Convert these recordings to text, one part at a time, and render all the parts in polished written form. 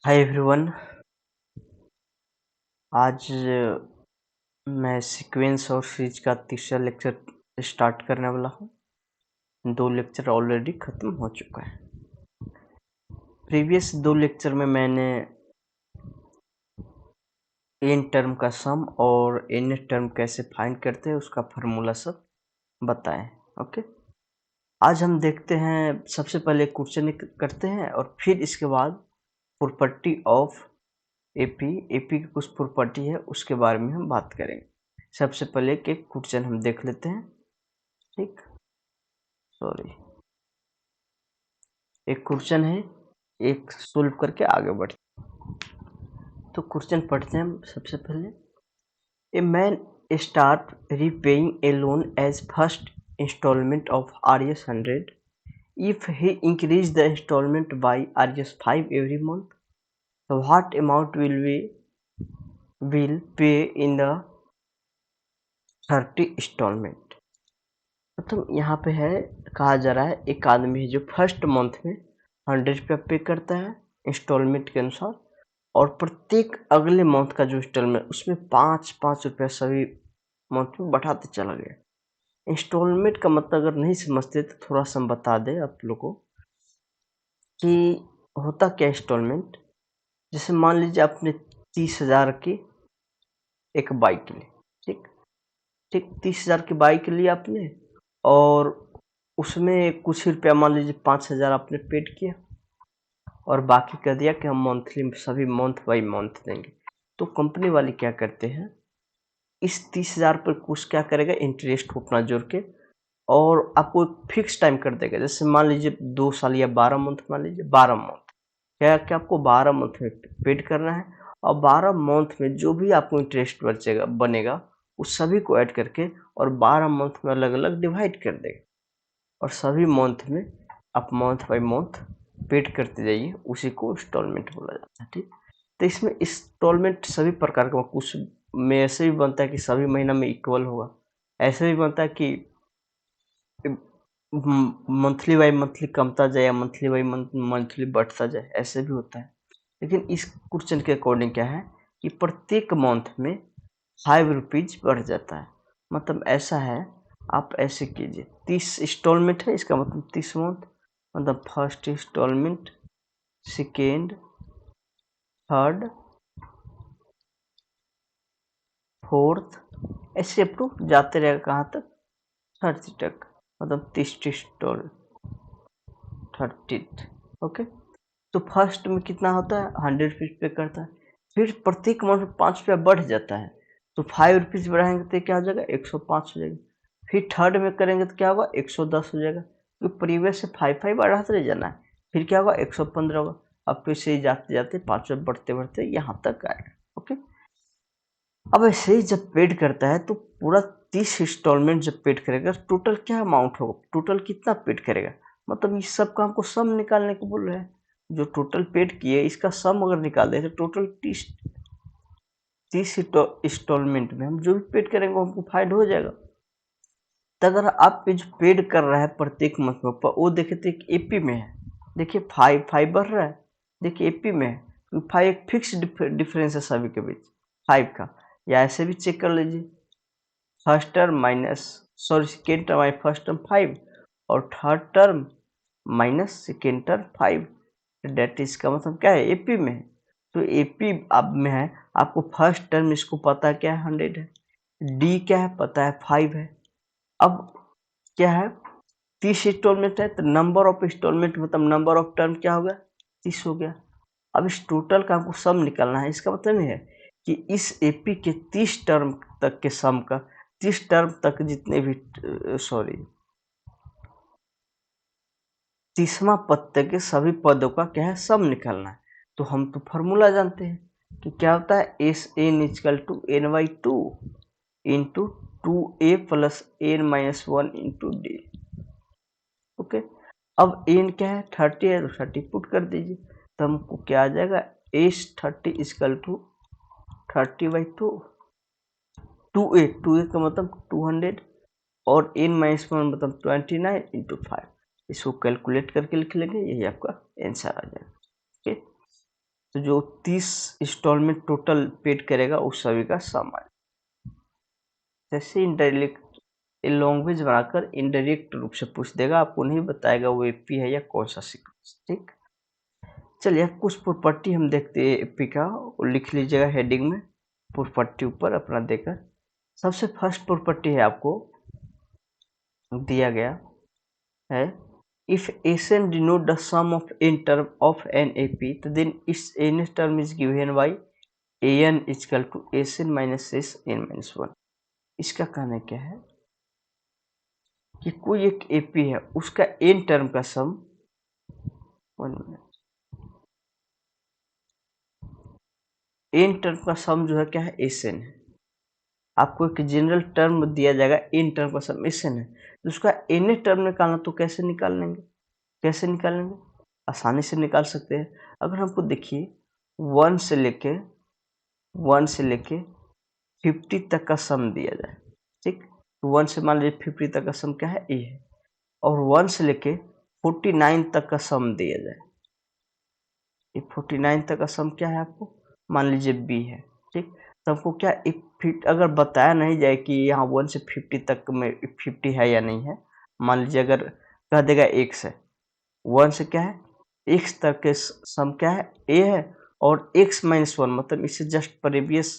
Hi everyone. आज मैं sequence और सीरीज का तीसरा लेक्चर स्टार्ट करने वाला हूँ। 2 लेक्चर ऑलरेडी ख़त्म हो चुका है। प्रीवियस 2 लेक्चर में मैंने एन टर्म का सम और एन टर्म कैसे फाइंड करते हैं उसका फार्मूला सब बताएं। ओके, आज हम देखते हैं। सबसे पहले क्वेश्चन करते हैं और फिर इसके बाद प्रॉपर्टी ऑफ एपी की कुछ प्रॉपर्टी है उसके बारे में हम बात करेंगे। सबसे पहले एक क्वेश्चन हम देख लेते हैं। ठीक, सॉरी, एक क्वेश्चन है, एक सोल्व करके आगे बढ़ते। तो क्वेश्चन पढ़ते हैं हम सबसे पहले। A man start repaying a loan as first installment of RS 100 if he increase the installment by RS 5 every month, so what amount will pay in the 30 installment। मतलब यहाँ पे है, कहा जा रहा है एक आदमी है जो फर्स्ट मंथ में 100 रुपया पे करता है इंस्टॉलमेंट के अनुसार, और प्रत्येक अगले मंथ का जो इंस्टॉलमेंट उसमें 5-5 रुपया सभी मंथ में बढ़ाते चला गया। इंस्टॉलमेंट का मतलब अगर नहीं समझते तो थोड़ा सा हम बता दें आप लोगों को कि होता क्या इंस्टॉलमेंट। जैसे मान लीजिए आपने 30,000 की एक बाइक ली। ठीक ठीक 30,000 की बाइक ली आपने, और उसमें कुछ ही रुपया, मान लीजिए 5,000 आपने पेड किया और बाकी कह दिया कि हम मंथली सभी मंथ बाई मंथ देंगे। तो कंपनी वाले क्या करते हैं, इस 30,000 पर कुछ क्या करेगा, इंटरेस्ट को अपना जोड़ के और आपको एक फिक्स टाइम कर देगा। जैसे मान लीजिए 2 साल या 12 मंथ, मान लीजिए 12 मंथ, क्या क्या आपको 12 मंथ में पेड करना है, और 12 मंथ में जो भी आपको इंटरेस्ट बचेगा बनेगा उस सभी को ऐड करके और 12 मंथ में अलग अलग डिवाइड कर देगा, और सभी मंथ में आप मंथ बाई मंथ पेड करते जाइए। उसी को इंस्टॉलमेंट बोला जाता है। ठीक, तो इसमें इंस्टॉलमेंट सभी प्रकार का, कुछ में ऐसे भी बनता है कि सभी महीना में इक्वल होगा, ऐसे भी बनता है कि मंथली बाई मंथली कमता जाए या मंथली बाई मंथली बढ़ता जाए, ऐसे भी होता है। लेकिन इस क्वेश्चन के अकॉर्डिंग क्या है कि प्रत्येक मंथ में 5 रुपीज बढ़ जाता है। मतलब ऐसा है, आप ऐसे कीजिए, 30 इंस्टॉलमेंट है, इसका मतलब 30 मंथ, मतलब first installment, second, third, fourth, ऐसे अप टू जाते रहेगा कहाँ तक, 30 तक। मतलब 30 इंस्टॉल 30। ओके, तो फर्स्ट में कितना होता है, 100 रुपीज पे करता है। फिर प्रत्येक मंथ में 5 रुपया बढ़ जाता है, तो 5 रुपीज बढ़ाएंगे तो क्या हो जाएगा, 105 हो जाएगा। फिर थर्ड में करेंगे तो क्या होगा, 110 हो जाएगा, तो प्रीवियस से 5 बढ़ाते रह जाना है। फिर क्या होगा, 115 होगा। अब फिर से जाते जाते 5 बढ़ते बढ़ते यहाँ तक आएगा। ओके, अब ऐसे ही जब पेड करता है तो पूरा 30 इंस्टॉलमेंट जब पेड करेगा, टोटल क्या अमाउंट होगा, टोटल कितना पेड करेगा। मतलब इस सब का हमको सम निकालने को बोल रहे हैं। जो टोटल पेड किए इसका सम अगर निकाल दे तो टोटल 30 इंस्टॉलमेंट में हम जो भी पेड करेंगे वो हमको फाइंड हो जाएगा। तो अगर आप जो पेड कर रहा है प्रत्येक मंथ में, वो देखे तो एक एपी में है, देखिए 5 बढ़ रहा है, देखिए एपी में है, 5 एक फिक्स डिफरेंस है सभी के बीच 5 का। या ऐसे भी चेक कर लीजिए, first term minus, sorry second term I first term 5 और third term minus second term 5, that इसका मतलब क्या है, एपी में है। तो एपी अब में है, आपको फर्स्ट टर्म इसको पता क्या है, 100 है, डी क्या है पता है, 5 है। अब क्या है, 30 इंस्टॉलमेंट है तो नंबर ऑफ इंस्टॉलमेंट मतलब नंबर ऑफ टर्म क्या हो गया, 30 हो गया। अब इस टोटल का हमको सम निकालना है। इसका मतलब ये है कि इस एपी के 30 टर्म तक के सम का, 30 टर्म तक जितने भी, सॉरी 30वां पद तक के सभी पदों का क्या है, सम निकालना है। तो हम तो फॉर्मूला जानते हैं कि क्या होता है, S n is equal to n by two into 2a plus n minus 1 into d. Okay, अब एन क्या है, 30 है, तो 30 पुट कर दीजिए, तो हमको क्या आ जाएगा, एस 30 इजकल टू 30/2, 2a का मतलब 200 और एन माइनस 1 मतलब 29 इंटू 5। इसको कैलकुलेट करके लिख लेंगे, यही आपका आंसर आ जाएगा। ओके, तो जो 30 इंस्टॉलमेंट टोटल पेड करेगा उस सभी का सम आ जाएगा। जैसे इनडायरेक्ट लैंग्वेज बनाकर इनडायरेक्ट रूप से पूछ देगा, आपको नहीं बताएगा वो एपी है या कौन सा सीक्वेंस। ठीक, चलिए कुछ प्रॉपर्टी हम देखते हैं एपी का, और लिख लीजिएगा हेडिंग में प्रॉपर्टी ऊपर अपना देकर। सबसे फर्स्ट प्रॉपर्टी है आपको दिया गया है, if Sn denote the sum of n term of an AP, तो then its n term is given by an is equal to Sn minus Sn minus 1। इसका कहना क्या है कि कोई एक AP है, उसका n टर्म का सम, n टर्म का सम जो है क्या है, Sn है। आपको एक जनरल टर्म दिया जाएगा, n टर्म का सम Sn है, तो उसका n टर्म निकालना, तो कैसे निकालेंगे, कैसे निकालेंगे, आसानी से निकाल सकते हैं। अगर हमको देखिए 1 से लेके 50 तक का सम दिया जाए, ठीक, तो 1 से मान लीजिए 50 तक का सम क्या है, ए है, और 1 से लेके 49 तक का सम दिया जाए, ये 49 तक का सम क्या है आपको मान लीजिए बी है। ठीक, तो हमको क्या अगर बताया नहीं जाए कि यहाँ 1 से 50 तक में 50 है या नहीं है, मान लीजिए अगर कह देगा x है, 1 से क्या है x तक के सम क्या है a है, और x माइनस 1 मतलब इससे जस्ट प्रीवियस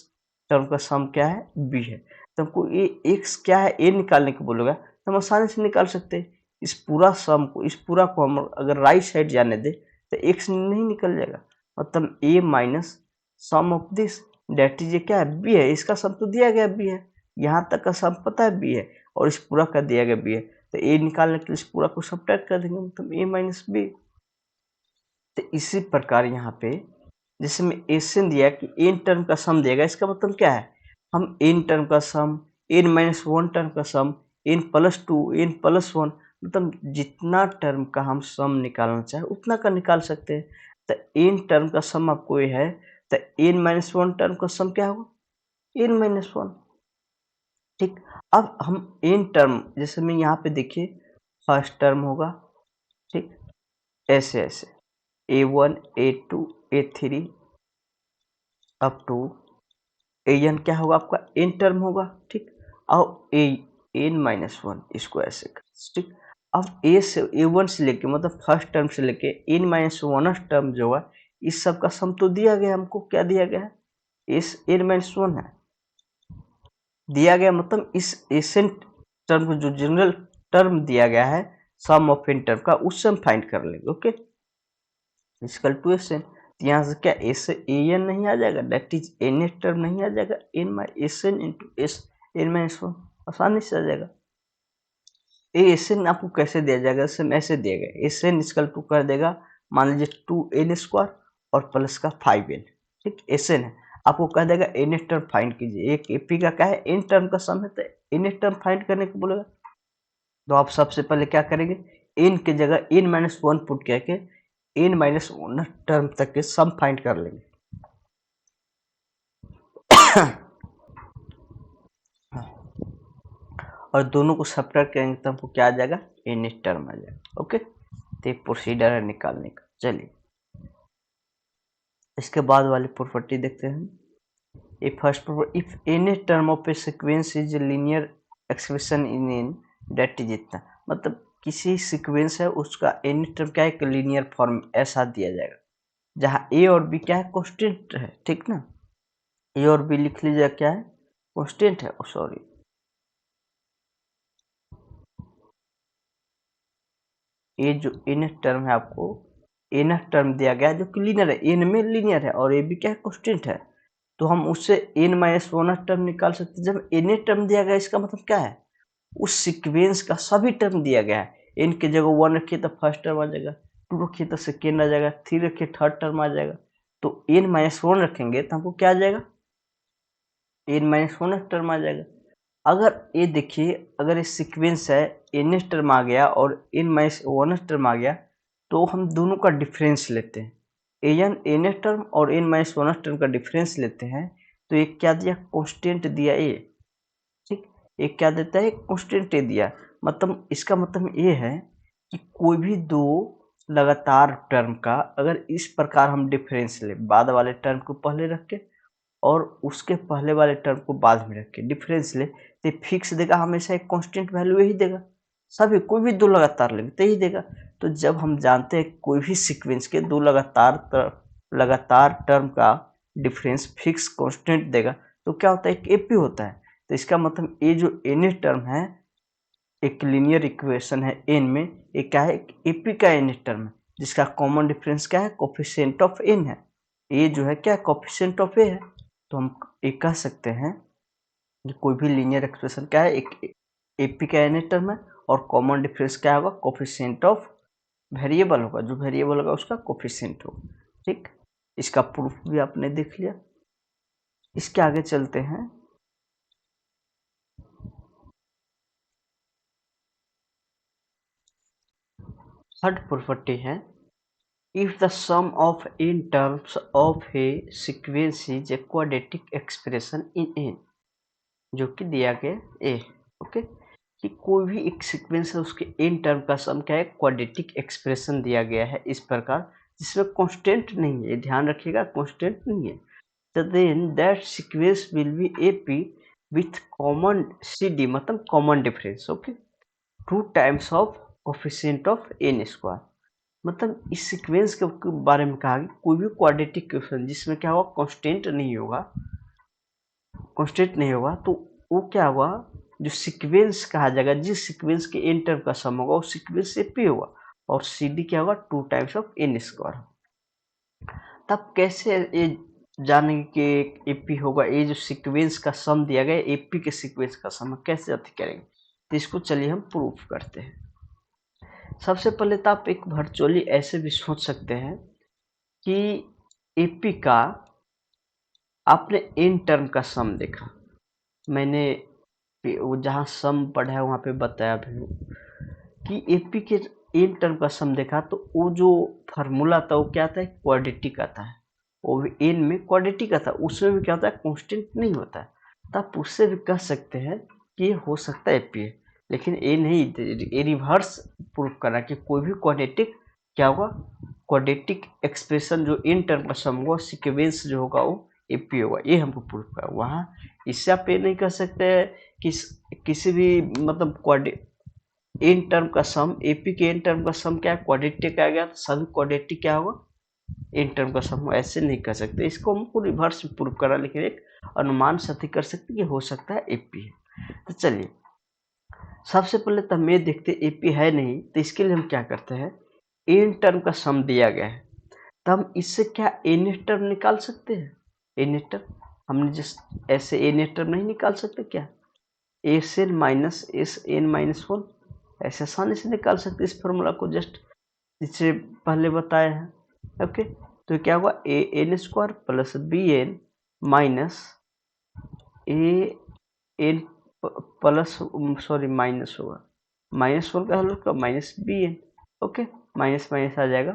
टर्म का सम क्या है b है, तो हमको ये x क्या है a निकालने को बोलेगा, तो हम आसानी से निकाल सकते हैं। इस पूरा सम को, इस पूरा को हम अगर राइट साइड जाने दे तो x नहीं निकल जाएगा, मतलब a minus sum of this that is क्या है b है, इसका सम तो दिया गया b है, यहाँ तक का सम पता है b है, और इस पूरा का दिया गया b है, तो a निकालने के लिए इस पूरा को सब्ट्रैक्ट कर देंगे, मतलब a माइनस बी। तो इसी प्रकार यहाँ पे जैसे में एन दिया कि n टर्म का सम देगा, इसका मतलब क्या है, हम n टर्म का सम, n माइनस 1 टर्म का सम, n प्लस 2, n प्लस 1, मतलब जितना टर्म का हम सम निकालना चाहे उतना का निकाल सकते हैं। तो n टर्म का सम आपको ये है, तो n माइनस 1 टर्म का सम क्या होगा, n माइनस 1। ठीक, अब हम n टर्म जैसे में यहाँ पे देखिए फर्स्ट टर्म होगा, ठीक, ऐसे ऐसे a1 a2 a3 up to an क्या होगा आपका n टर्म होगा। ठीक, अब an माइनस 1 इसको ऐसे कर, ठीक, अब a1 से लेके मतलब फर्स्ट टर्म से लेके n माइनस 1 टर्म जो है, इस सब का सम तो दिया गया हमको, क्या दिया गया है, इस n माइनस 1 है दिया गया, मतलब इस एसेंट टर्म को जो जनरल टर्म दिया गया है सम ऑफ n टर्म का, उससे हम फाइंड कर लेंगे। ओके, इक्वल टू एस यहाँ से क्या एस एन नहीं आ जाएगा, दैट इज एन टर्म नहीं आ जाएगा, n my S n into S n minus 1 आसानी से आ जाएगा। एस एन आपको कैसे दिया जाएगा, ऐसे दिया गया एस एन इक्वल टू कर देगा मान लीजिए 2n स्क्वायर और प्लस का 5n। ठीक, एस एन है, आपको कह देगा एन टर्म फाइंड कीजिए, एक एपी का क्या है एन टर्म का सम है, तो एन टर्म फाइंड करने को बोलेगा, तो आप सबसे पहले क्या करेंगे, एन की जगह एन माइनस 1 पुट करके एन माइनस 1 टर्म तक के सम फाइंड कर लेंगे। और दोनों को सब्ट्रैक्ट करेंगे तो हमको क्या आ जाएगा, एन टर्म आ जाएगा। ओके, तो एक प्रोसीजर है निकालने का। चलिए इसके बाद वाली प्रॉपर्टी देखते हैं। ये first property, if any term of a sequence is linear expression in n that is इतना, मतलब किसी सीक्वेंस है उसका एनी टर्म क्या है, एक लीनियर फॉर्म ऐसा दिया जाएगा जहाँ ए और बी क्या है, कांस्टेंट है। ठीक ना, ए और बी लिख लीजिए क्या है, कांस्टेंट है, सॉरी ये जो एन टर्म है आपको एन टर्म दिया गया जो कि लीनियर है, एन में लीनियर है, और ए भी क्या है कांस्टेंट है, तो हम उससे एन माइनस 1 टर्म निकाल सकते हैं। जब एन टर्म दिया गया इसका मतलब क्या है, उस सीक्वेंस का सभी टर्म दिया गया है, एन की जगह 1 रखिए तो फर्स्ट टर्म आ जाएगा, 2 रखिए तो सेकेंड आ जाएगा, 3 रखिए थर्ड टर्म आ जाएगा, तो एन माइनस 1 रखेंगे तो हमको क्या आ जाएगा, एन माइनस 1 टर्म आ जाएगा। अगर ये देखिए अगर ये सीक्वेंस है एन टर्म आ गया और एन माइनस 1 टर्म आ गया, तो हम दोनों का डिफरेंस लेते हैं, एन टर्म और एन माइनस 1 टर्म का डिफरेंस लेते हैं, तो ये क्या दिया, कांस्टेंट दिया ए। ठीक, ये क्या देता है, कांस्टेंट ए दिया, मतलब इसका मतलब ये है कि कोई भी दो लगातार टर्म का अगर इस प्रकार हम डिफरेंस ले, बाद वाले टर्म को पहले रख के और उसके पहले वाले टर्म को बाद में रख के डिफरेंस ले, तो फिक्स देगा, हमेशा एक कांस्टेंट वैल्यू यही देगा। सभी कोई भी दो लगातार लेंगे तो यही देगा। तो जब हम जानते हैं कोई भी सीक्वेंस के दो लगातार टर्म का डिफरेंस फिक्स कांस्टेंट देगा तो क्या होता है, एक एपी होता है। तो इसका मतलब ये जो एन टर्म है, एक लीनियर इक्वेशन है एन में, ये क्या है, एपी का एन टर्म है, जिसका कॉमन डिफरेंस क्या है, कोफिशिएंट ऑफ एन है। ये जो है क्या, कोफिशिएंट ऑफ ए है। तो हम ये कह सकते हैं कि कोई भी लीनियर एक्सप्रेशन क्या है, एक एपी का एन टर्म है और कॉमन डिफरेंस क्या होगा, कोफिशिएंट ऑफ वेरिएबल होगा, जो वेरिएबल होगा उसका कोफिशिएंट होगा। ठीक, इसका प्रूफ भी आपने देख लिया। इसके आगे चलते हैं। थर्ड प्रॉपर्टी है, if the sum of n terms of a sequence is a quadratic expression in n, जो कि दिया गया a, ओके, कि कोई भी एक सीक्वेंस है उसके n टर्म का सम क्या है, क्वाड्रेटिक एक्सप्रेशन दिया गया है इस प्रकार, जिसमें कांस्टेंट नहीं है, ध्यान रखिएगा कांस्टेंट नहीं है। तो then that sequence will be AP with common cd, मतलब common difference, okay, 2 times of coefficient of n square. मतलब इस सीक्वेंस के बारे में कहा कि कोई भी क्वाड्रेटिक इक्वेशन जिसमें क्या होगा, कांस्टेंट नहीं होगा, तो वो क्या होगा, जो सीक्वेंस कहा जाएगा, जिस सीक्वेंस के एन टर्म का सम होगा उस सीक्वेंस से पी होगा, और सी डी क्या होगा, 2 टाइम्स ऑफ एन स्क्वायर। तब कैसे ये जानेंगे कि एपी होगा, ये जो सीक्वेंस का सम दिया गया एपी के सीक्वेंस का सम कैसे अति करेंगे, तो इसको चलिए हम प्रूफ करते हैं। सबसे पहले तो आप एक वर्चुअली ऐसे भी सोच सकते हैं कि एपी का आपने एन टर्म का सम देखा, मैंने वो जहाँ सम पढ़ा है वहाँ पे बताया भी हूँ कि एपी के एन टर्म का सम देखा, तो वो जो फार्मूला था वो क्या था, क्वाड्रेटिक आता है, वो भी एन में क्वाड्रेटिक आता है, उसमें भी क्या होता है, कांस्टेंट नहीं होता है। तो आप उससे भी कह सकते हैं कि ये हो सकता है एपी है, लेकिन ये नहीं, ये रिवर्स प्रूफ करा कि कोई भी क्वाड्रेटिक क्या होगा, क्वाड्रेटिक एक्सप्रेशन जो एन टर्म का सम होगा, सीक्वेंस जो होगा वो एपी होगा, ये हमको प्रूफ करा। वहाँ इससे आप ये नहीं कह सकते कि किसी भी मतलब एन टर्म का सम, एपी के एन टर्म का सम क्या है, क्वाड्रेटिक आ गया तो सभी क्वाड्रेटिक क्या होगा, एन टर्म का सम, ऐसे नहीं कर सकते। इसको हमको रिवर्स प्रूफ करा, लेकिन एक अनुमान सत्य कर सकते कि हो सकता है एपी है। तो चलिए सबसे पहले तो हम ये देखते एपी है नहीं, तो इसके लिए हम क्या करते हैं, एन टर्म का सम दिया गया है, तो हम इससे क्या एन टर्म निकाल सकते हैं। एन टर्म हमने जस्ट ऐसे एन टर्म नहीं निकाल सकते क्या, S n minus S n minus one, ऐसे आसानी से निकाल सकते इस फॉर्मूला को, जस्ट इससे पहले बताया है। ओके, तो क्या होगा, a n square plus b n minus a n plus, sorry minus होगा, माइनस वन का हल होगा minus b n. Okay, minus minus आ जाएगा,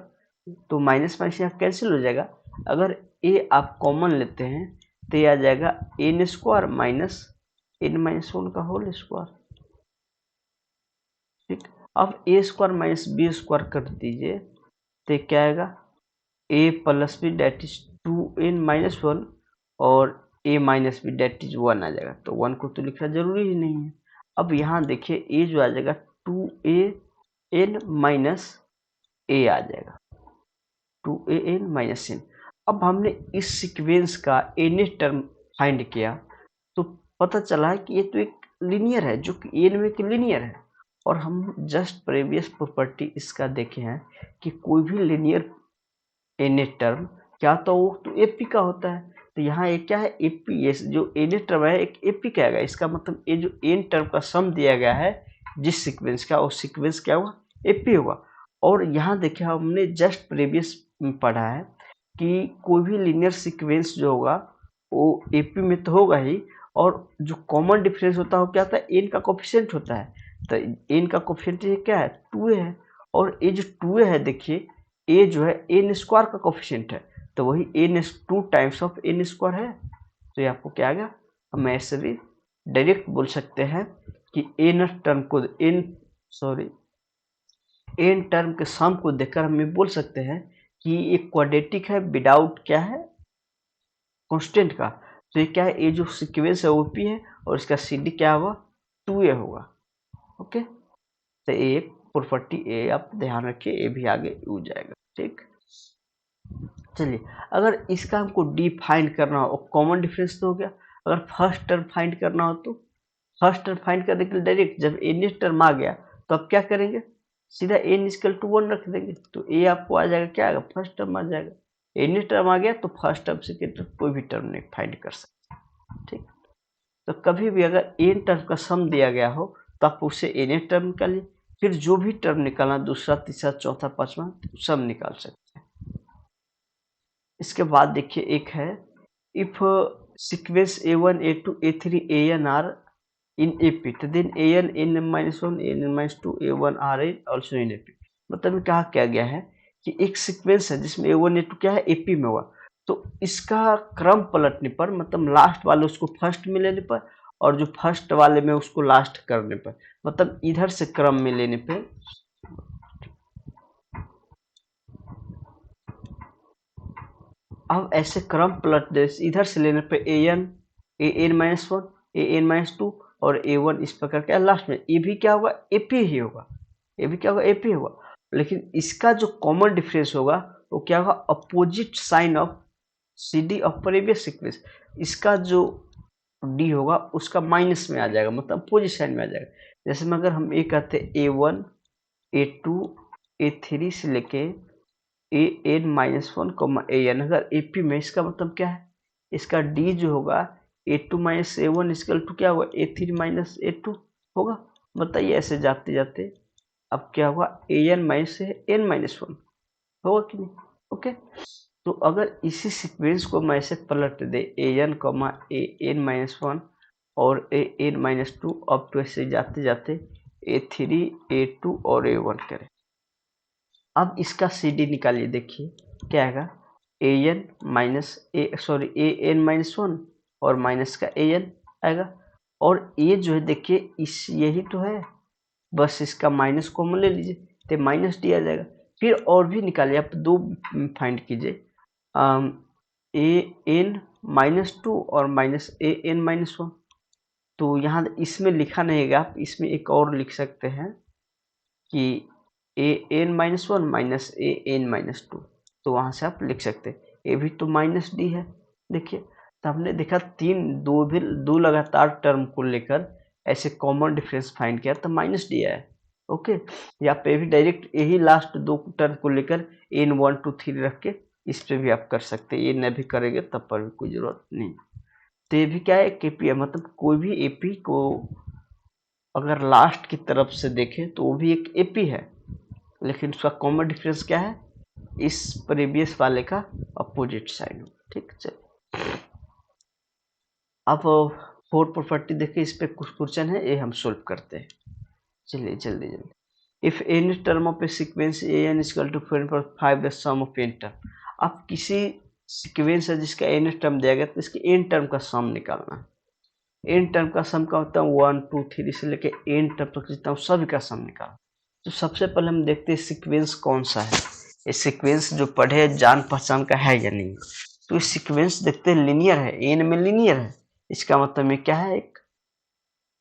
तो माइनस माइनस यहाँ कैंसिल हो जाएगा। अगर ए आप कॉमन लेते हैं तो ये आ जाएगा n square minus n minus one का होल स्क्वायर। ठीक, अब a square minus b square कर दीजिए, तो क्या आएगा, a plus b that is 2n minus one, और a minus b that is 1 आ जाएगा। तो 1 को तो लिखना जरूरी ही नहीं है। अब यहाँ देखिए ए जो आ जाएगा 2an माइनस ए आ जाएगा, 2an माइनस एन। अब हमने इस सीक्वेंस का एन टर्म फाइंड किया, तो पता चला कि ये तो एक लीनियर है, जो कि एन में लीनियर है। और हम जस्ट प्रीवियस प्रॉपर्टी इसका देखे हैं कि कोई भी लीनियर एन टर्म क्या तो वो तो एपी का होता है। तो यहाँ एक क्या है, एपी, ये जो एन टर्म है एक एपी का आएगा, इसका मतलब ये जो एन टर्म का सम दिया गया है जिस सीक्वेंस का, वो सीक्वेंस क्या हुआ, एपी होगा। और यहाँ देखिए हमने जस्ट प्रीवियस में पढ़ा है कि कोई भी लीनियर सीक्वेंस जो होगा वो एपी में तो होगा ही, और जो कॉमन डिफरेंस होता है वो क्या होता है, एन का कोफिशिएंट होता है। तो एन का कोफिशिएंट क्या है, 2a है, और ये जो 2a है देखिए, ए जो है एन स्क्वायर का कोफिशिएंट है, तो वही n 2 times of n square है। तो ये आपको क्या आ गया, हम ऐसे भी डायरेक्ट बोल सकते हैं कि एन टर्म को एन टर्म के सम को देखकर हम ये बोल सकते हैं कि ये क्वाड्रेटिक है विदाउट क्या है, कांस्टेंट का। तो ये क्या है, ये जो सीक्वेंस है ओपी है और इसका CD क्या होगा, 2a होगा। ओके, तो ये प्रॉपर्टी ए आप ध्यान रखिए, ये भी आगे हो जाएगा। ठीक, चलिए अगर इसका हमको डी फाइंड करना हो, कॉमन डिफरेंस तो हो गया। अगर फर्स्ट टर्म फाइंड करना हो तो फर्स्ट टर्म फाइंड करने के लिए डायरेक्ट जब एन टर्म आ गया तो आप क्या करेंगे, सीधा एन इक्वल टू 1 रख देंगे, तो ए आपको आ जाएगा, क्या आएगा, फर्स्ट टर्म आ जाएगा। एन टर्म आ गया तो फर्स्ट टर्म सेकेंड टर्म कोई भी टर्म नहीं फाइंड कर सकते। ठीक, तो कभी भी अगर एन टर्म का सम दिया गया हो तो आप उससे एन टर्म निकालिए, फिर जो भी टर्म निकालना, दूसरा तीसरा चौथा पांचवा, सब निकाल सकते हैं। इसके बाद देखिए एक है, if sequence A1 A2 A3 AN are in AP, तो then AN n-1 AN-2 A1 are also in AP। मतलब कहा क्या गया है कि एक सीक्वेंस है जिसमें A1 A2 क्या है, AP में हुआ, तो इसका क्रम पलटने पर, मतलब लास्ट वाले उसको फर्स्ट में लेने पर और जो फर्स्ट वाले में उसको लास्ट करने पर, मतलब इधर से क्रम में लेने पे, अब ऐसे क्रम पलट दे, इधर से लेने पे AN AN-1 AN-2 और A1 इस प्रकार क्या लास्ट में, ये भी क्या होगा, AP ही होगा, ये भी क्या होगा, AP होगा। लेकिन इसका जो कॉमन डिफरेंस होगा वो क्या होगा, opposite sign of CD of previous sequence. इसका जो D होगा उसका माइनस में आ जाएगा, मतलब अपोजिट साइन में आ जाएगा। जैसे में अगर हम ये कहते A1 A2 A3 से लेके AN-1 AN, अगर AP में, इसका मतलब क्या है, इसका D जो होगा A2 - A1 इक्वल टू क्या होगा, A3 - A2 होगा। बताइए ऐसे जाते जाते अब क्या होगा, AN - N-1 होगा कि नहीं। ओके, तो अगर इसी सीक्वेंस को मैं ऐसे पलट दे AN, AN-1 और AN-2 अब तो ऐसे जाते जाते A3 A2 और A1 करें, अब इसका CD निकालिए, देखिए क्या आएगा, AN-1 और माइनस का AN आएगा, और ये जो है देखिए इस यही तो है, बस इसका माइनस कॉमन ले लीजिए तो माइनस डी आ जाएगा। फिर और भी निकालिए, आप दो फाइंड कीजिए, AN-2 और माइनस AN-1, तो यहाँ इसमें लिखा नहीं है, आप इसमें एक और लिख सकते हैं कि AN-1 माइनस AN-2, तो वहाँ से आप लिख सकते हैं, ये भी तो माइनस डी है। देखिए, तो हमने देखा दो लगातार टर्म को लेकर ऐसे कॉमन डिफरेंस फाइंड किया तो माइनस डी आया। ओके, या पे भी डायरेक्ट यही लास्ट दो टर्म को लेकर N1 2 3 रख के इस पे भी आप कर सकते हैं, ये न भी करेंगे तब पर भी कोई जरूरत नहीं। तो ये भी क्या है, KP है, मतलब कोई भी AP को अगर लास्ट की तरफ से देखें तो वो भी एक AP है, लेकिन उसका कॉमन डिफरेंस क्या है, इस प्रीवियस वाले का अपोजिट साइन हो। ठीक, चलिए अब फोर्थ प्रॉपर्टी देखिए, इस पे कुछ क्वेश्चन है, ये हम सोल्व करते हैं। चलिए जल्दी जल्दी। If any term of a sequence AN equal to 5 the sum of n term, आप किसी सीक्वेंस है जिसका n टर्म दिया गया तो इसके n टर्म का सम निकालना है। n टर्म का सम का होता है 1 2 3 से लेके n टर्म तक जितना सभी का सम निकालना। तो सबसे पहले हम देखते हैं सीक्वेंस कौन सा है, ये सीक्वेंस जो पढ़े जान पहचान का है या नहीं। तो ये सीक्वेंस देखते हैं लीनियर है, n में लीनियर है, इसका मतलब ये क्या है, एक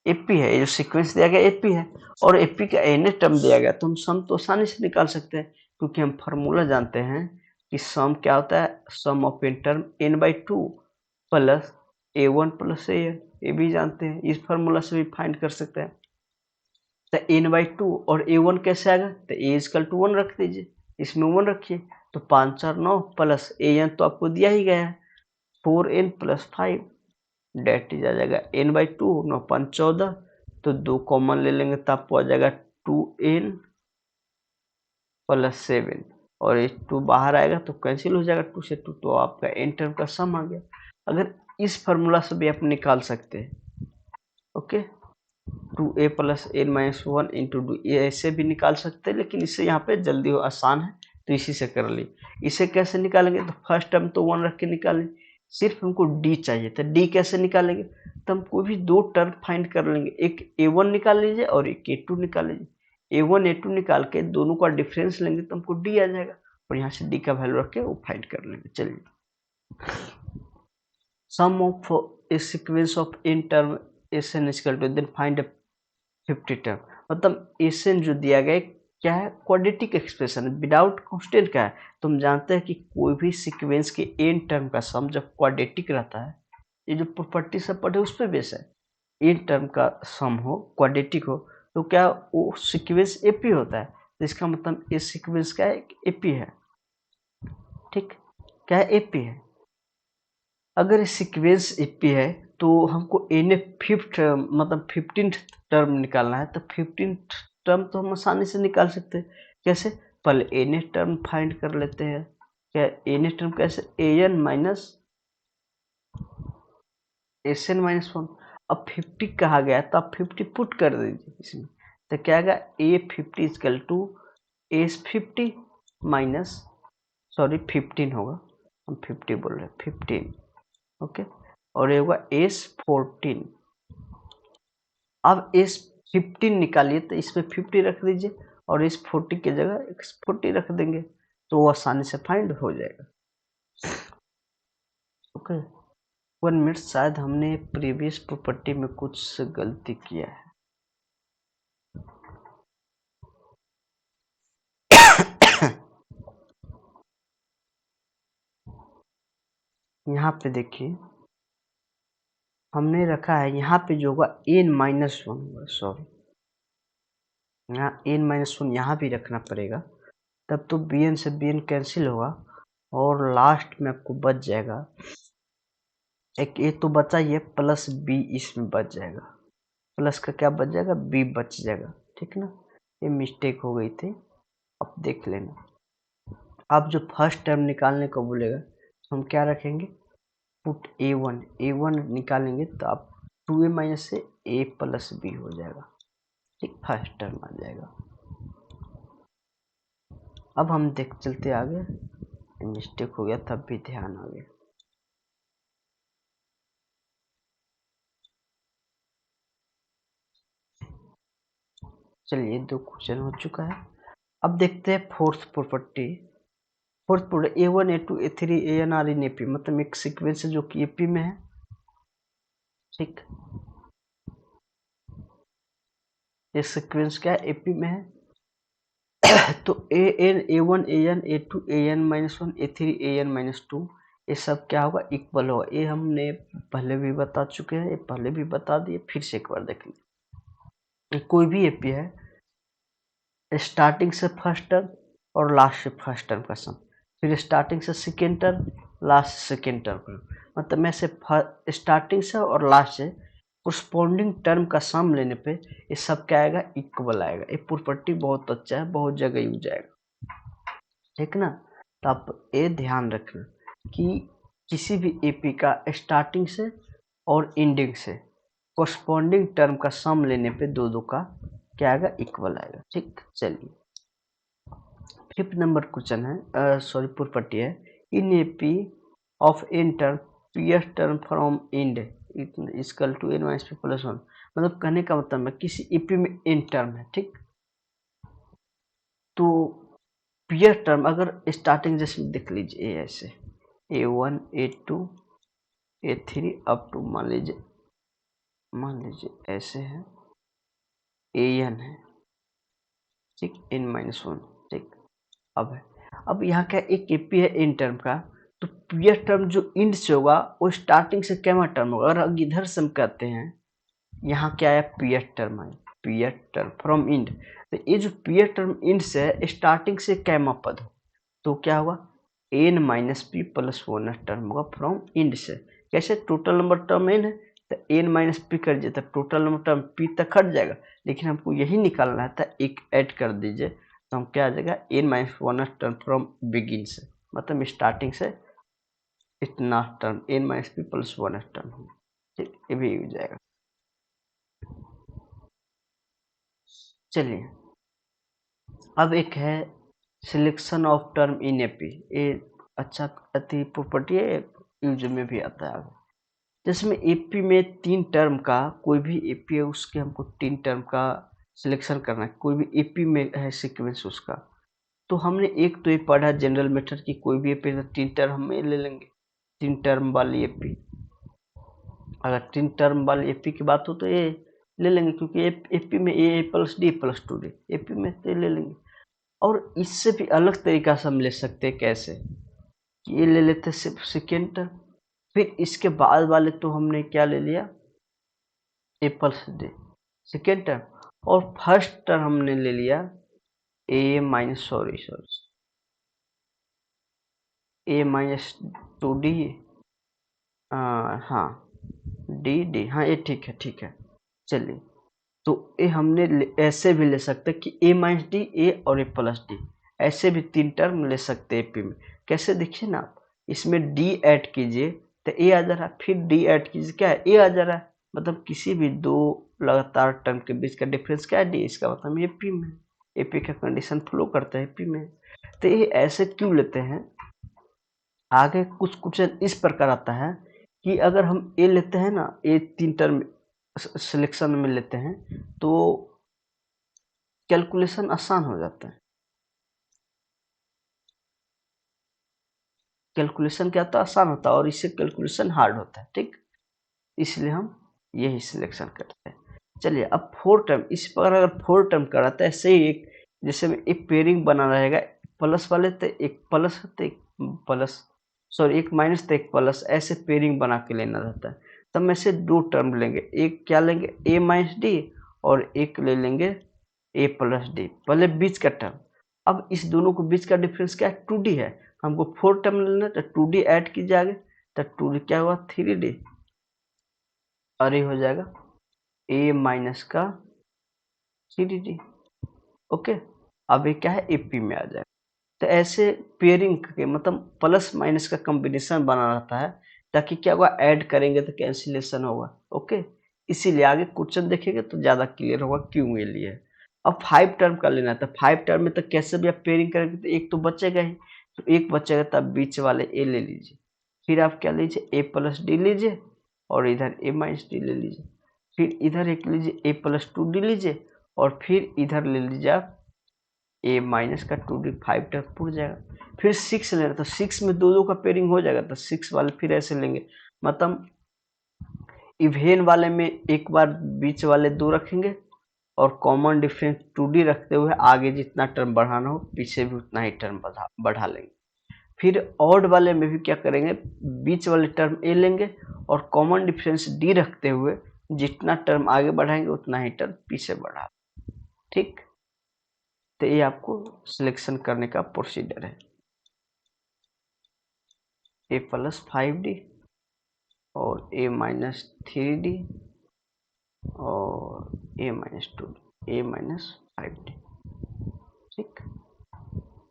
AP है, ये जो सीक्वेंस दिया गया AP है, और AP का n टर्म दिया गया तो हम सम तो आसानी से निकाल सकते हैं, क्योंकि हम फार्मूला जानते हैं कि सम क्या होता है, sum of n term n/2 plus A1 plus AN, ये भी जानते हैं, इस फार्मूला से भी फाइंड कर सकते हैं। तो n/2 और A1 कैसे आएगा, तो A इक्वल टू 1 रख दीजिए, इसमें 1 रखिए, तो 5 4 9 प्लस AN तो आपको दिया ही गया है 4n + 5, डेट इज आ जाएगा n/2, 9 5 14, तो 2 कॉमन ले लेंगे तो आपको आ जाएगा 2n + 7, और ये 2 बाहर आएगा तो कैंसिल हो जाएगा 2 से 2, तो आपका n टर्म का सम आ गया। अगर इस फार्मूला से भी आप निकाल सकते हैं, ओके, 2a + n-1 इंटू 2, ये ऐसे भी निकाल सकते हैं, लेकिन इससे यहाँ पे जल्दी हो, आसान है तो इसी से कर ली। इसे कैसे निकालेंगे, तो फर्स्ट टर्म तो 1 रख के निकालें, सिर्फ हमको D चाहिए, तो D कैसे निकालेंगे, तो हम कोई भी दो टर्म फाइंड कर लेंगे, एक A1 निकाल लीजिए और एक A2 निकाल लीजिए। A1 A2 निकाल के दोनों का डिफरेंस लेंगे तो हमको D आ जाएगा और यहाँ से D का वैल्यू रख के वो फाइंड कर लेंगे। चलिए, sum of a sequence of n term Sn equal to, then find 50 term. मतलब Sn जो दिया गया क्या है, क्वाड्रेटिक एक्सप्रेशन विदाउट कांस्टेंट का है। तो हम जानते हैं कि कोई भी सीक्वेंस के n टर्म का सम जब क्वाड्रेटिक रहता है, ये जो प्रॉपर्टी सब पढ़े उस पर बेस है, n टर्म का सम हो क्वाड्रेटिक हो तो क्या वो सीक्वेंस एपी होता है। तो इसका मतलब ये सीक्वेंस क्या है, एपी है। ठीक, क्या है, एपी है। अगर सीक्वेंस एपी है तो हमको एन फिफ्थ मतलब 15th टर्म निकालना है। तो 15th टर्म तो हम आसानी से निकाल सकते हैं। कैसे, पहले एन टर्म फाइंड कर लेते हैं। क्या एन टर्म कैसे, एन माइनस एसएन माइनस 1। अब 50 कहा गया तो आप 50 पुट कर दीजिए इसमें। तो क्या आएगा, A50 is equal to S50 minus, sorry 15 होगा, हम 50 बोल रहे हैं, 15, ओके। और ये होगा S14। अब S15 निकालिए तो इसमें 50 रख दीजिए और S40 की जगह X40 रख देंगे तो वो आसानी से फाइंड हो जाएगा। ओके, 1 मिनट, शायद हमने प्रीवियस प्रॉपर्टी में कुछ गलती किया है। यहाँ पे देखिए, हमने रखा है यहाँ पे जो होगा n माइनस 1 होगा, सॉरी यहाँ n माइनस 1 यहाँ भी रखना पड़ेगा, तब तो bn से bn कैंसिल होगा और लास्ट में आपको बच जाएगा एक, ये तो बचा ही है, प्लस b इसमें बच जाएगा। प्लस का क्या बच जाएगा, b बच जाएगा। ठीक ना, ये मिस्टेक हो गई थी, अब देख लेना। अब जो फर्स्ट टर्म निकालने को बोलेगा तो हम क्या रखेंगे, पुट A1 निकालेंगे तो आप 2a माइनस से a प्लस b हो जाएगा। ठीक, फर्स्ट टर्म आ जाएगा। अब हम देख चलते आगे, मिस्टेक हो गया तब भी ध्यान आ गया। चलिए, 2 क्वेश्चन हो चुका है। अब देखते हैं fourth property. Fourth property A1 A2 A3 AN are in AP, मतलब एक सीक्वेंस है जो कि AP में है। ठीक, ये सीक्वेंस क्या है, AP में है। तो AN A1 AN A2 AN minus 1 A3 AN minus 2, ये सब क्या होगा, इक्वल होगा। ये हमने पहले भी बता चुके हैं, ये पहले भी बता दिए, फिर से एक बार देख लीजिए। कोई भी एपी है, स्टार्टिंग से फर्स्ट टर्म और लास्ट से फर्स्ट टर्म का सम, फिर स्टार्टिंग से सेकेंड टर्म, लास्ट से सेकेंड टर्म का, मतलब मैं से स्टार्टिंग से और लास्ट से कोरस्पॉन्डिंग टर्म का सम लेने पे ये सब क्या आएगा, इक्वल आएगा। ये प्रॉपर्टी बहुत अच्छा है, बहुत जगह यूज आएगा। ठीक ना, तो आप ये ध्यान रखना कि किसी भी एपी का स्टार्टिंग से और एंडिंग से कोरस्पॉन्डिंग टर्म का सम लेने पे दो दो का क्या आएगा, इक्वल आएगा। ठीक, चलिए, फिफ्थ नंबर क्वेश्चन है, सॉरी प्रॉपर्टी है, in AP of n term PS term from end equal to n minus p plus 1। मतलब कहने का मतलब है किसी एपी में एन टर्म है, ठीक, तो पीएस टर्म अगर स्टार्टिंग जैसे देख लीजिए, ए ऐसे A1 A2 A3 up to मान लीजिए ऐसे है, AN है, ठीक, n माइनस 1। ठीक, अब है, अब यहाँ क्या एक एपी है इन टर्म का, तो पीएस टर्म जो इंड से होगा वो स्टार्टिंग से कैमा टर्म होगा। अगर इधर से हम कहते हैं, यहाँ क्या है, पीएस टर्म है, पीएस टर्म फ्रॉम इंड, तो ये जो पीएस टर्म इंड से है स्टार्टिंग से कैमा पद हो तो क्या होगा, n minus p plus 1 term होगा फ्रॉम इंड से। कैसे, टोटल नंबर टर्म एन है तो एन माइनस पी कर दीजिए, तब टोटल नंबर टर्म पी तक हट जाएगा, लेकिन हमको यही निकालना है, तो एक ऐड कर दीजिए तो हम क्या आ जाएगा, n minus 1 term from begin से, मतलब स्टार्टिंग से इतना term n minus p plus 1 term हो। ठीक, ये भी हो जाएगा। चलिए, अब एक है selection of term in AP, ये अच्छा अति प्रॉपर्टी है, यूज में भी आता है। जिसमें एपी में 3 टर्म का, कोई भी एपी है उसके हमको 3 टर्म का सिलेक्शन करना है, कोई भी एपी में है सीक्वेंस उसका। तो हमने एक तो ये पढ़ा जनरल मेथड की, कोई भी एपी 3 टर्म में ले लेंगे, 3 टर्म वाली एपी। अगर 3 टर्म वाली एपी की बात हो तो ये ले लेंगे, क्योंकि एपी में a plus d plus 2d, AP में तो ले लेंगे। और इससे भी अलग तरीका से हम ले सकते हैं, कैसे कि ये ले लेते सिर्फ सेकेंड टर्म, फिर इसके बाद वाले तो हमने क्या ले लिया, ए प्लस डी सेकेंड टर्म, और फर्स्ट टर्म हमने ले लिया ए माइनस ए माइनस 2d, हाँ डी, हाँ ये ठीक है। चलिए, तो ये हमने ऐसे भी ले सकते हैं कि ए माइनस डी, ए और ए प्लस डी, ऐसे भी 3 टर्म ले सकते हैं एपी में। कैसे देखिए ना आप, इसमें डी ऐड कीजिए तो ए आ जा रहा है, फिर डी ऐड कीजिए क्या है, ए आ जा रहा है। मतलब किसी भी दो लगातार टर्म के बीच का डिफरेंस क्या है, डी, इसका मतलब एपी में, एपी का कंडीशन फ्लो करता है एपी में। तो ये ऐसे क्यों लेते हैं, आगे कुछ क्वेश्चन इस प्रकार आता है कि अगर हम ए लेते हैं ना, ए 3 टर्म सिलेक्शन में लेते हैं तो कैलकुलेशन आसान हो जाता है। कैलकुलेशन क्या होता है, आसान होता है, और इससे कैलकुलेशन हार्ड होता है, ठीक। इसलिए हम यही सिलेक्शन करते हैं। चलिए, अब 4 टर्म, इस पर अगर 4 टर्म कराता है, ऐसे ही एक जैसे में एक पेयरिंग बना रहेगा, प्लस वाले तो एक प्लस तो एक प्लस, सॉरी एक माइनस तो एक प्लस, ऐसे पेयरिंग बना के लेना रहता है। तब में से 2 टर्म लेंगे, एक क्या लेंगे ए माइनस डी, और एक ले लेंगे ए प्लस डी, पहले बीच का टर्म। अब इस दोनों को बीच का डिफरेंस क्या है, 2d है, हमको 4 टर्म लेना, तो 2d ऐड कीजिए आगे, तो 2d क्या हुआ 3d, और ये हो जाएगा ए माइनस का 3d। ओके, अब ये क्या है एपी में आ जाएगा। तो ऐसे पेयरिंग के मतलब प्लस माइनस का कॉम्बिनेशन बना रहता है, ताकि क्या होगा, ऐड करेंगे तो कैंसिलेशन होगा। ओके, इसीलिए आगे क्वेश्चन देखेंगे तो ज़्यादा क्लियर होगा क्यों ये लिए। अब 5 टर्म का लेना है, तो 5 टर्म में तो कैसे भी आप पेयरिंग करेंगे तो एक तो बचेगा ही, तो एक बचेगा, तब बीच वाले ए ले लीजिए, फिर आप क्या लीजिए ए प्लस डी लीजिए, और इधर ए माइनस डी ले लीजिए, फिर इधर एक लीजिए ए प्लस 2d लीजिए, और फिर इधर ले लीजिए आप ए माइनस का 2d, 5 तक पूर जाएगा। फिर 6 लेना, तो 6 में दो का पेयरिंग हो जाएगा, तो 6 वाले फिर ऐसे लेंगे, मतलब इवेन वाले में एक बार बीच वाले 2 रखेंगे, और कॉमन डिफरेंस 2d रखते हुए आगे जितना टर्म बढ़ाना हो पीछे भी उतना ही टर्म बढ़ा लेंगे। फिर ऑड वाले में भी क्या करेंगे, बीच वाले टर्म ए लेंगे, और कॉमन डिफरेंस डी रखते हुए जितना टर्म आगे बढ़ाएंगे उतना ही टर्म पीछे बढ़ा, ठीक। तो ये आपको सिलेक्शन करने का प्रोसीजर है, ए प्लस 5d और ए माइनस 3d और a minus 2d, A minus 5d, ठीक।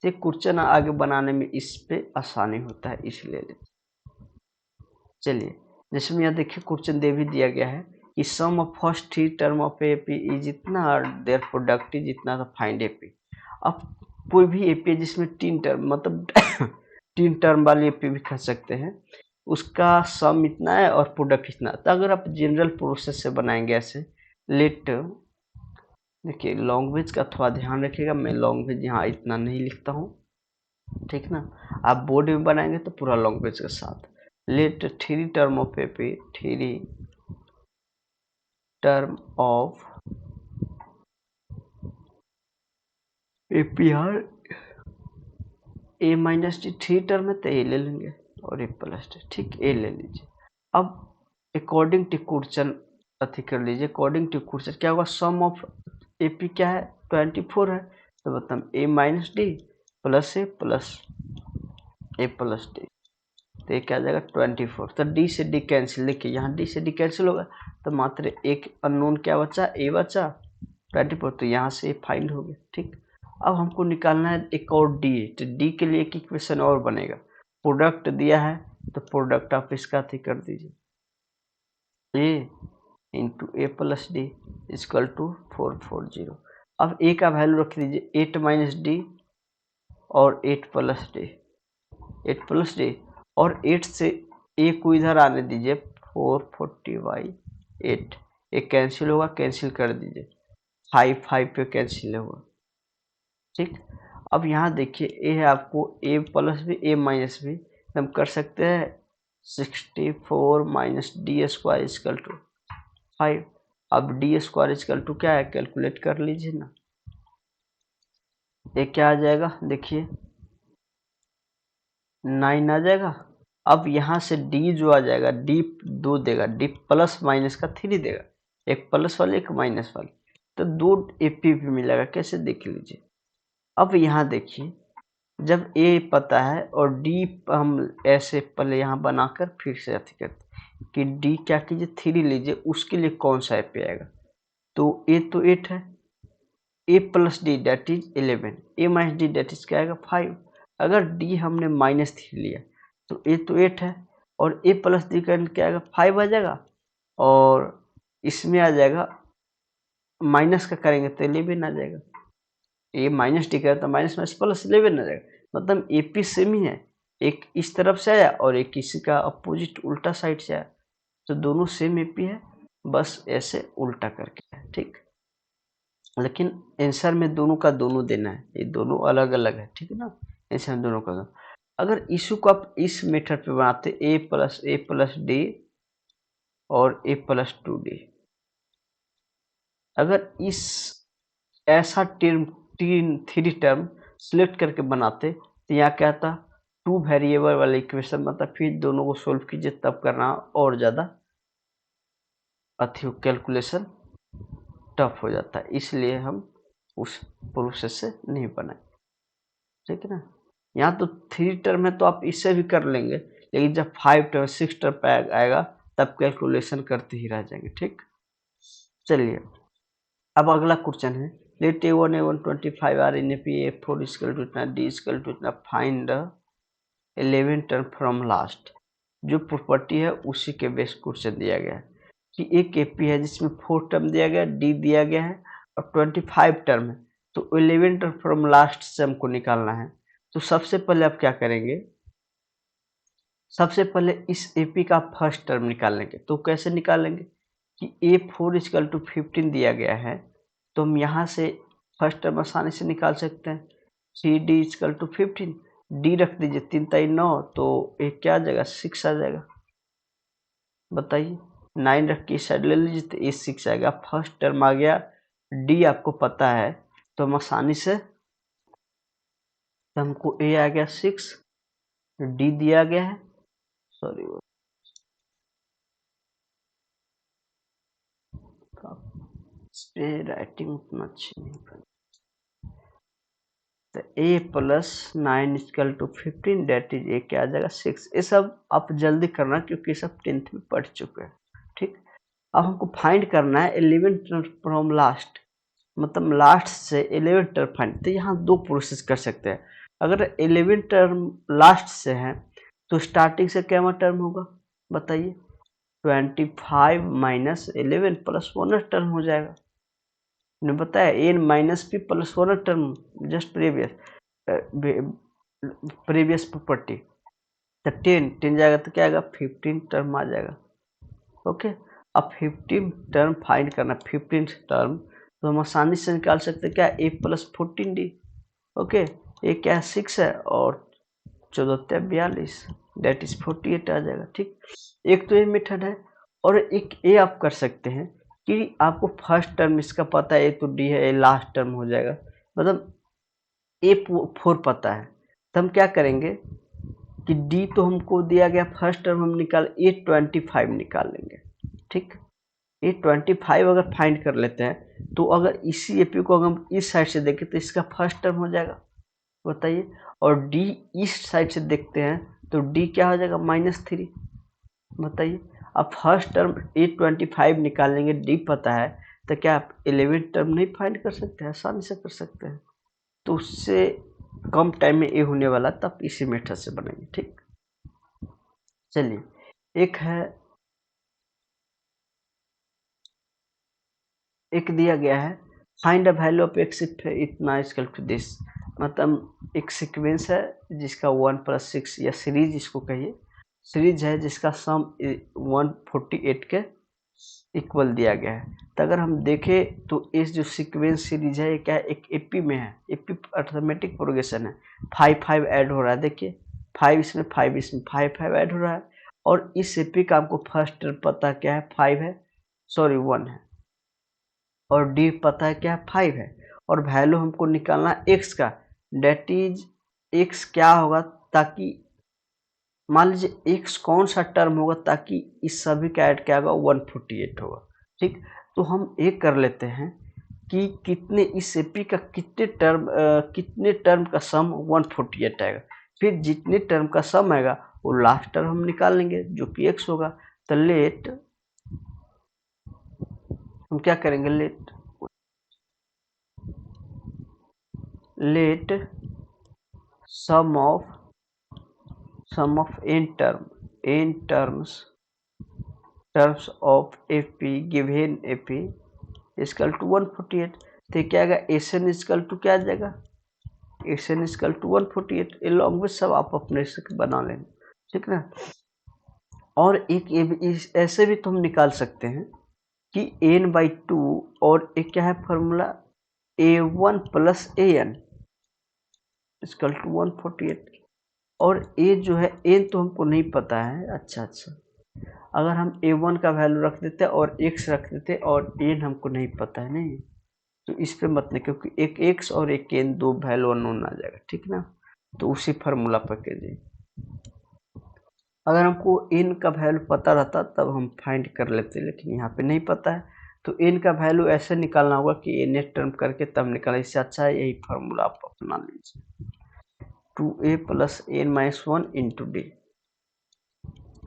ये क्वेश्चन आगे बनाने में इस पे आसानी होता है, इसलिए लेते। चलिए, जैसे में यहाँ देखिए क्वेश्चन दे भी दिया गया है कि sum of first 3 term of AP is इतना, देयर प्रोडक्ट इज इतना, तो फाइंड एपी। अब कोई भी एपी जिसमें 3 टर्म मतलब 3 टर्म वाली एपी भी कह सकते हैं, उसका सम इतना है और प्रोडक्ट इतना। तो अगर आप जनरल प्रोसेस से बनाएंगे ऐसे, लेट देखिए लैंग्वेज का थोड़ा ध्यान रखिएगा, मैं लैंग्वेज यहाँ इतना नहीं लिखता हूँ, ठीक ना। आप बोर्ड में बनाएंगे तो पूरा लैंग्वेज के साथ, let 3 term of AP, 3 term of AP are a minus d, 3 term है तो ए ले लेंगे, और ए प्लस डी, ठीक, ए ले लीजिए। अब अकॉर्डिंग टू क्वेश्चन अथी कर लीजिए, अकॉर्डिंग टू क्वेश्चन क्या होगा, सम ऑफ एपी क्या है 24 है, तो मतलब ए माइनस डी प्लस ए प्लस डी, तो ये क्या आ जाएगा 24। तो डी से डी कैंसिल, देखिए यहाँ डी से डी कैंसिल होगा, तो मात्र एक अननोन क्या बचा, ए बचा 24, तो यहाँ से फाइंड हो गया, ठीक। अब हमको निकालना है एक और डी, तो डी के लिए एक इक्वेशन और बनेगा, प्रोडक्ट दिया है तो प्रोडक्ट आप इसका थी कर दीजिए, a into a plus d is equal to 440। अब ए का वैल्यू रख दीजिए 8 माइनस डी और 8 प्लस डी, 8 प्लस डी, और 8 से ए को इधर आने दीजिए 440/8, ये कैंसिल होगा, कैंसिल कर दीजिए, 5 पे कैंसिल हुआ, ठीक। अब यहाँ देखिए ए है आपको a plus b a minus b, हम कर सकते हैं 64 minus d square is equal to 5। अब डी स्क्वायर इजकल टू क्या है, कैलकुलेट कर लीजिए ना, ये क्या आ जाएगा देखिए 9 आ जाएगा। अब यहाँ से डी जो आ जाएगा, डी 2 देगा, डी प्लस माइनस का 3 देगा, एक प्लस वाले एक माइनस वाले, तो 2 एपी भी मिलेगा, कैसे देख लीजिए। अब यहाँ देखिए जब ए पता है और डी हम ऐसे पहले यहाँ बनाकर फिर से अथी करते कि डी क्या कीजिए 3 लीजिए, उसके लिए कौन सा एपी आएगा, तो ए तो 8 है, a plus d that is 11, a minus d that is क्या आएगा 5। अगर डी हमने -3 लिया तो ए तो 8 है और ए प्लस डी का क्या आएगा 5 आ जाएगा, और इसमें आ जाएगा माइनस का करेंगे तो 11 आ जाएगा, ए माइनस डी करें तो माइनस माइनस प्लस 11 आ जाएगा, मतलब एपी सेम ही है, एक इस तरफ से आया और एक इसी का अपोजिट उल्टा साइड से आया, तो दोनों सेम एपी है, बस ऐसे उल्टा करके है, ठीक। लेकिन आंसर में दोनों का दोनों देना है, ये दोनों अलग अलग है, ठीक है ना, आंसर दोनों का दोनों। अगर इशू को आप इस मेथड पे बनाते ए प्लस डी और ए प्लस 2d, अगर इस ऐसा टर्म 3 टर्म सिलेक्ट करके बनाते तो यहाँ क्या था 2 वेरिएबल वाला इक्वेशन बनता, फिर दोनों को सोल्व कीजिए तब करना और ज़्यादा अथी कैलकुलेशन टफ हो जाता है, इसलिए हम उस प्रोसेस से नहीं बनाए, ठीक है ना। यहाँ तो 3 टर्म है तो आप इससे भी कर लेंगे, लेकिन जब 5 टर्म 6 टर्म पे आएगा तब कैलकुलेशन करते ही रह जाएंगे, ठीक। चलिए अब अगला क्वेश्चन है, let a1 a1 25 are in P a4 equal to इतना d इक्वल टू इतना, फाइंड 11 टर्म फ्रॉम लास्ट। जो प्रॉपर्टी है उसी के बेस क्वेश्चन दिया गया है कि एक एपी है जिसमें 4 टर्म दिया गया, डी दिया गया है और 25 टर्म है, तो 11 टर्म फ्रॉम लास्ट से हमको निकालना है। तो सबसे पहले आप क्या करेंगे, सबसे पहले इस एपी का फर्स्ट टर्म निकालेंगे, तो कैसे निकालेंगे कि a4 इक्वल टू 15 दिया गया है, तो हम यहाँ से फर्स्ट टर्म आसानी से निकाल सकते हैं, 3d इक्वल टू 15, डी रख दीजिए 3 3 9, तो एक क्या आ जाएगा 6 आ जाएगा, बताइए 9 रख के इस साइड ले लीजिए तो ये 6 आएगा, फर्स्ट टर्म आ गया, डी आपको पता है तो हम आसानी से, तो हमको ए आ गया 6, डी दिया गया है, सॉरी राइटिंग उतना अच्छी नहीं बनी, तो a plus 9 equal to 15 that is a क्या आ जाएगा 6। ये सब आप जल्दी करना क्योंकि ये सब 10th में पढ़ चुके हैं, ठीक। अब हमको फाइंड करना है 11 टर्म फ्रॉम लास्ट, मतलब लास्ट से 11 टर्म फाइंड, तो यहाँ 2 प्रोसेस कर सकते हैं। अगर 11 टर्म लास्ट से है तो स्टार्टिंग से क्या टर्म होगा बताइए, 25 माइनस 11 प्लस 1 टर्म हो जाएगा, ने बताया n minus p plus 1 term, just previous property, तो 10 जाएगा तो क्या आएगा 15 टर्म आ जाएगा, ओके। अब 15 टर्म फाइंड करना, 15 टर्म तो हम आसानी से निकाल सकते हैं क्या a प्लस 14d, ओके, ये क्या 6 है और 14 42 डेट इज 48 आ जाएगा, ठीक। एक तो ये मेथड है, और एक ये आप कर सकते हैं कि आपको फर्स्ट टर्म इसका पता है, ए तो डी है, ये लास्ट टर्म हो जाएगा, मतलब a4 पता है, तो हम क्या करेंगे कि डी तो हमको दिया गया, फर्स्ट टर्म हम निकाल a25 निकाल लेंगे, ठीक। a25 अगर फाइंड कर लेते हैं तो अगर इसी एपी को अगर हम इस साइड से देखें तो इसका फर्स्ट टर्म हो जाएगा, बताइए, और डी इस साइड से देखते हैं तो डी क्या हो जाएगा -3, बताइए। अब फर्स्ट टर्म a25 निकालेंगे, डी पता है तो क्या आप 11 टर्म नहीं फाइंड कर सकते हैं, आसानी से कर सकते हैं, तो उससे कम टाइम में ए होने वाला, तब इसी मेथड से बनेंगे, ठीक। चलिए एक दिया गया है, find the value of x if इतना इक्वल टू दिस, मतलब एक सीक्वेंस है जिसका 1 + 6 या सीरीज इसको कहिए, सीरीज है जिसका सम 148 के इक्वल दिया गया है। तो अगर हम देखें तो इस जो सीक्वेंस सीरीज है ये क्या है, एक एपी में है, एपी अर्थमेटिक प्रोग्रेशन है। 5 ऐड हो रहा है, देखिए 5 इसमें 5 इसमें 5 ऐड हो रहा है। और इस एपी का हमको फर्स्ट टर्म पता क्या है, 5 है, सॉरी 1 है, और डी पता है क्या, 5 है। और वैल्यू हमको निकालना एक्स का, डेट इज एक्स क्या होगा, ताकि मान लीजिए एक्स कौन सा टर्म होगा ताकि इस सभी का ऐड क्या होगा, 148 होगा। ठीक, तो हम एक कर लेते हैं कि कितने इस एपी का कितने टर्म का सम 148 आएगा। फिर जितने टर्म का सम आएगा वो लास्ट टर्म हम निकाल लेंगे जो कि एक्स होगा। तो लेट हम क्या करेंगे, let sum of n terms of AP given AP equal to 148। तो क्या आएगा, SN इक्वल टू क्या आ जाएगा, SN इक्वल टू 148। ये लॉन्ग में सब आप अपने से बना लेंगे, ठीक ना। और एक ऐसे भी तो हम निकाल सकते हैं कि n/2 और एक क्या है formula, A1 plus AN equal to 148। और ए जो है एन तो हमको नहीं पता है। अच्छा, अगर हम A1 का वैल्यू रख देते और x रख देते और एन हमको नहीं पता है, नहीं तो इस पे मत नहीं, क्योंकि एक x और एक एन दो वैल्यू अननोन आ जाएगा, ठीक ना। तो उसी फार्मूला पर कीजिए। अगर हमको n का वैल्यू पता रहता तब हम फाइंड कर लेते, लेकिन यहाँ पे नहीं पता है। तो n का वैल्यू ऐसे निकालना होगा कि n टर्म करके तब निकाला, इससे अच्छा है यही फार्मूला आप अपना लीजिए, 2a plus n minus 1 into d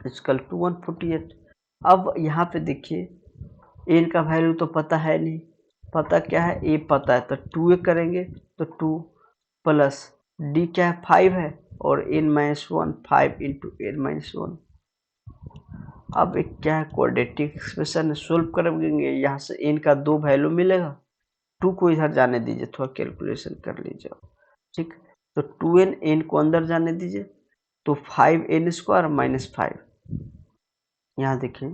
equal to 148। अब यहाँ पे देखिए एन का वैल्यू तो पता है नहीं, पता क्या है, ए पता है, तो 2a करेंगे तो 2 प्लस डी क्या है 5 है, और n minus 1 5 into n minus 1। अब एक क्या है क्वाड्रेटिक एक्सप्रेशन सोल्व करेंगे, यहाँ से n का 2 वैल्यू मिलेगा। 2 को इधर जाने दीजिए, थोड़ा कैलकुलेशन कर लीजिए, ठीक। तो 2n n को अंदर जाने दीजिए, तो 5n स्क्वायर माइनस 5, यहाँ देखिए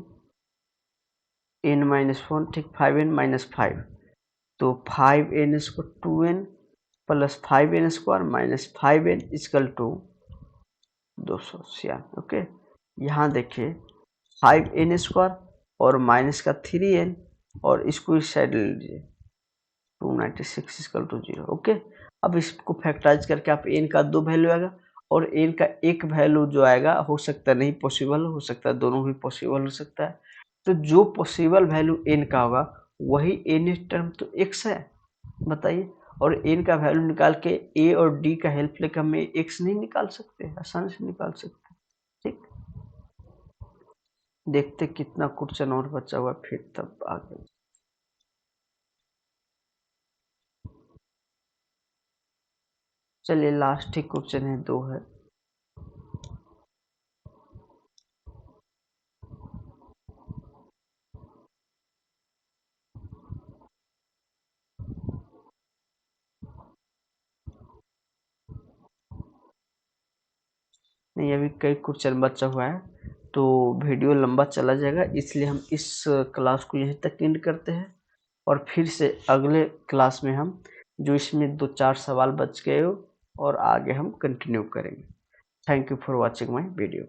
n माइनस 1, ठीक, 5n माइनस 5, तो 5n को 2n plus 5n square minus 5n equal to 296। Okay, यहाँ देखिए 5n स्क्वायर और माइनस का 3n और इसको इस साइड ले लीजिए, 296 इक्वल टू 0। ओके, अब इसको फैक्टराइज करके आप n का 2 वैल्यू आएगा और n का एक वैल्यू जो आएगा हो सकता है नहीं पॉसिबल, हो सकता है दोनों भी पॉसिबल हो सकता है। तो जो पॉसिबल वैल्यू n का होगा वही n टर्म तो x है, बताइए। और n का वैल्यू निकाल के a और d का हेल्प लेकर हम x नहीं निकाल सकते, आसानी से निकाल सकते, ठीक। देखते कितना क्वेश्चन और बचा हुआ फिर तब आगे। चलिए लास्ट ही क्वेश्चन है, 2 है। नहीं, अभी कई क्वेश्चन बचा हुआ है तो वीडियो लंबा चला जाएगा, इसलिए हम इस क्लास को यहीं तक एंड करते हैं। और फिर से अगले क्लास में हम जो इसमें 2-4 सवाल बच गए हो और आगे हम कंटिन्यू करेंगे। Thank you for watching my video.